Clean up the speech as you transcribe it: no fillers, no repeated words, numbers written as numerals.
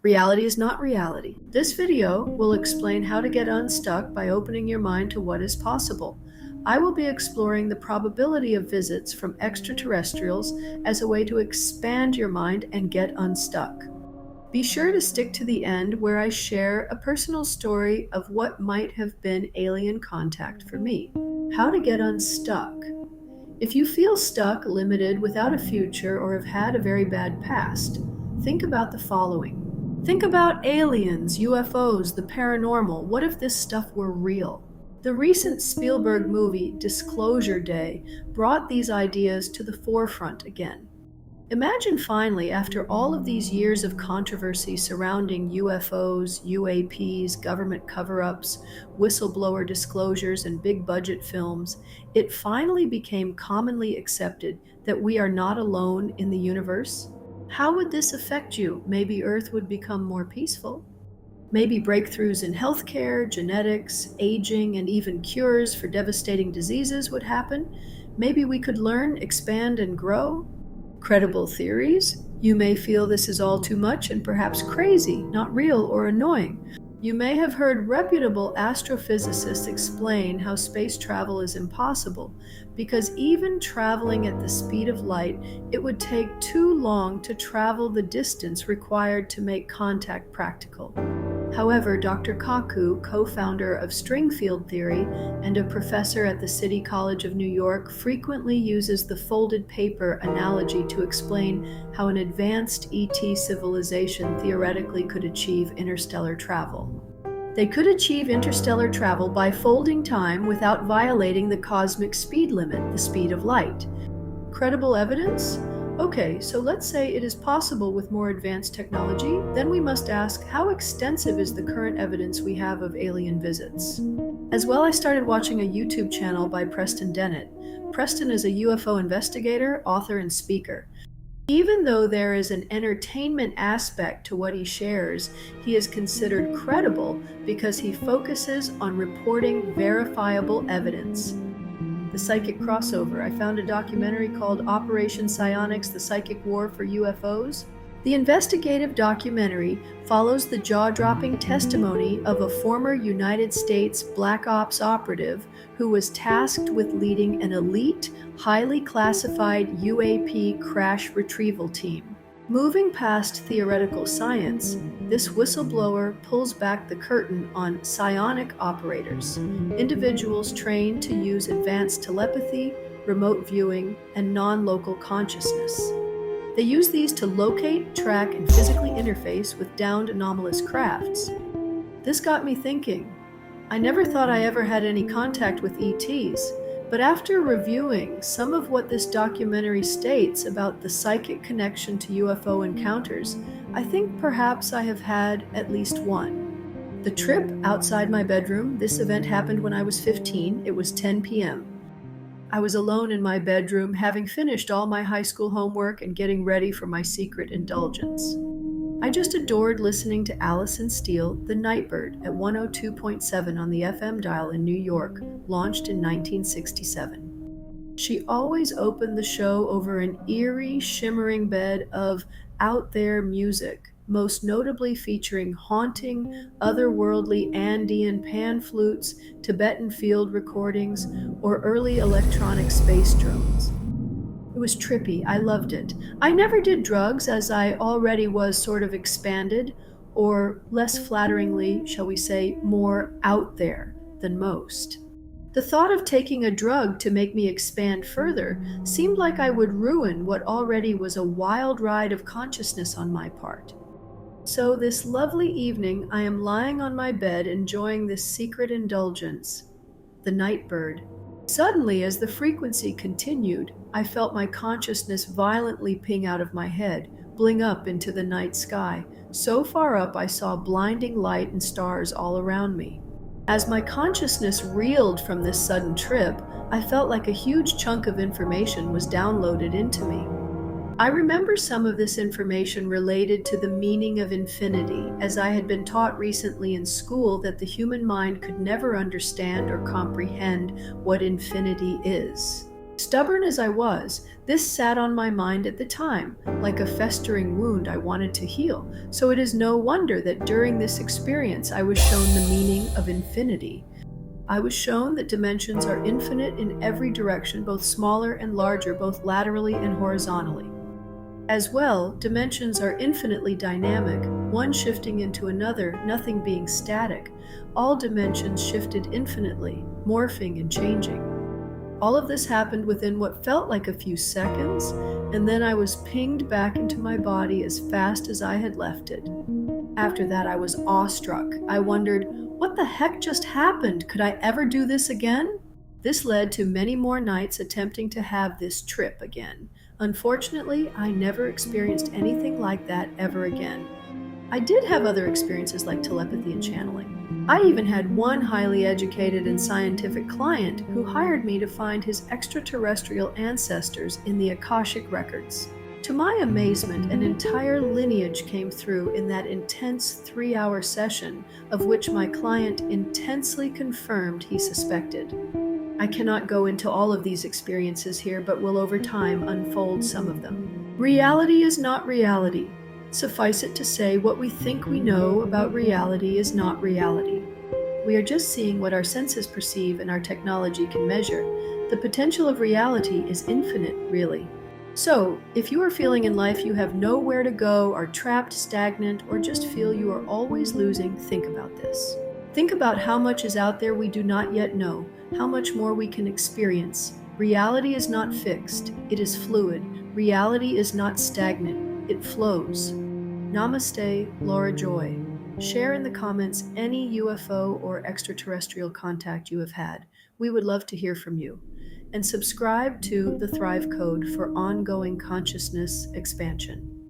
Reality is not reality. This video will explain how to get unstuck by opening your mind to what is possible. I will be exploring the probability of visits from extraterrestrials as a way to expand your mind and get unstuck. Be sure to stick to the end where I share a personal story of what might have been alien contact for me. How to get unstuck. If you feel stuck, limited, without a future, or have had a very bad past, think about the following. Think about aliens, UFOs, the paranormal. What if this stuff were real? The recent Spielberg movie, Disclosure Day, brought these ideas to the forefront again. Imagine finally, after all of these years of controversy surrounding UFOs, UAPs, government cover-ups, whistleblower disclosures, and big-budget films, it finally became commonly accepted that we are not alone in the universe. How would this affect you? Maybe Earth would become more peaceful. Maybe breakthroughs in healthcare, genetics, aging, and even cures for devastating diseases would happen. Maybe we could learn, expand, and grow. Credible theories. You may feel this is all too much and perhaps crazy, not real or annoying. You may have heard reputable astrophysicists explain how space travel is impossible because even traveling at the speed of light, it would take too long to travel the distance required to make contact practical. However, Dr. Kaku, co-founder of string field theory and a professor at the City College of New York, frequently uses the folded paper analogy to explain how an advanced ET civilization theoretically could achieve interstellar travel. They could achieve interstellar travel by folding time without violating the cosmic speed limit, the speed of light. Credible evidence? Okay, so let's say it is possible with more advanced technology, then we must ask, how extensive is the current evidence we have of alien visits? As well, I started watching a YouTube channel by Preston Dennett. Preston is a UFO investigator, author, and speaker. Even though there is an entertainment aspect to what he shares, he is considered credible because he focuses on reporting verifiable evidence. The psychic crossover. I found a documentary called Operation Psionics: The Psychic War for UFOs. The investigative documentary follows the jaw-dropping testimony of a former United States Black Ops operative who was tasked with leading an elite, highly classified UAP crash retrieval team. Moving past theoretical science, this whistleblower pulls back the curtain on psionic operators, individuals trained to use advanced telepathy, remote viewing, and non-local consciousness. They use these to locate, track, and physically interface with downed anomalous crafts. This got me thinking. I never thought I ever had any contact with ETs, but after reviewing some of what this documentary states about the psychic connection to UFO encounters, I think perhaps I have had at least one. The trip outside my bedroom. This event happened when I was 15. It was 10 p.m. I was alone in my bedroom, having finished all my high school homework and getting ready for my secret indulgence. I just adored listening to Alison Steele, The Nightbird, at 102.7 on the FM dial in New York, launched in 1967. She always opened the show over an eerie, shimmering bed of out there music, most notably featuring haunting, otherworldly Andean pan flutes, Tibetan field recordings, or early electronic space drones. It was trippy. I loved it. I never did drugs, as I already was sort of expanded, or less flatteringly, shall we say, more out there than most. The thought of taking a drug to make me expand further seemed like I would ruin what already was a wild ride of consciousness on my part. So this lovely evening, I am lying on my bed enjoying this secret indulgence, the Nightbird. Suddenly, as the frequency continued, I felt my consciousness violently ping out of my head, bling up into the night sky. So far up, I saw blinding light and stars all around me. As my consciousness reeled from this sudden trip, I felt like a huge chunk of information was downloaded into me. I remember some of this information related to the meaning of infinity, as I had been taught recently in school that the human mind could never understand or comprehend what infinity is. Stubborn as I was, this sat on my mind at the time, like a festering wound I wanted to heal. So it is no wonder that during this experience I was shown the meaning of infinity. I was shown that dimensions are infinite in every direction, both smaller and larger, both laterally and horizontally. As well, dimensions are infinitely dynamic, one shifting into another, nothing being static. All dimensions shifted infinitely, morphing and changing. All of this happened within what felt like a few seconds, and then I was pinged back into my body as fast as I had left it. After that, I was awestruck. I wondered, what the heck just happened? Could I ever do this again? This led to many more nights attempting to have this trip again. Unfortunately, I never experienced anything like that ever again. I did have other experiences like telepathy and channeling. I even had one highly educated and scientific client who hired me to find his extraterrestrial ancestors in the Akashic records. To my amazement, an entire lineage came through in that intense 3-hour session, of which my client intensely confirmed he suspected. I cannot go into all of these experiences here, but will over time unfold some of them. Reality is not reality. Suffice it to say, what we think we know about reality is not reality. We are just seeing what our senses perceive and our technology can measure. The potential of reality is infinite, really. So, if you are feeling in life you have nowhere to go, are trapped, stagnant, or just feel you are always losing, think about this. Think about how much is out there we do not yet know, how much more we can experience. Reality is not fixed, it is fluid. Reality is not stagnant, it flows. Namaste, Laura Joy. Share in the comments any UFO or extraterrestrial contact you have had. We would love to hear from you. And subscribe to the Thrive Code for ongoing consciousness expansion.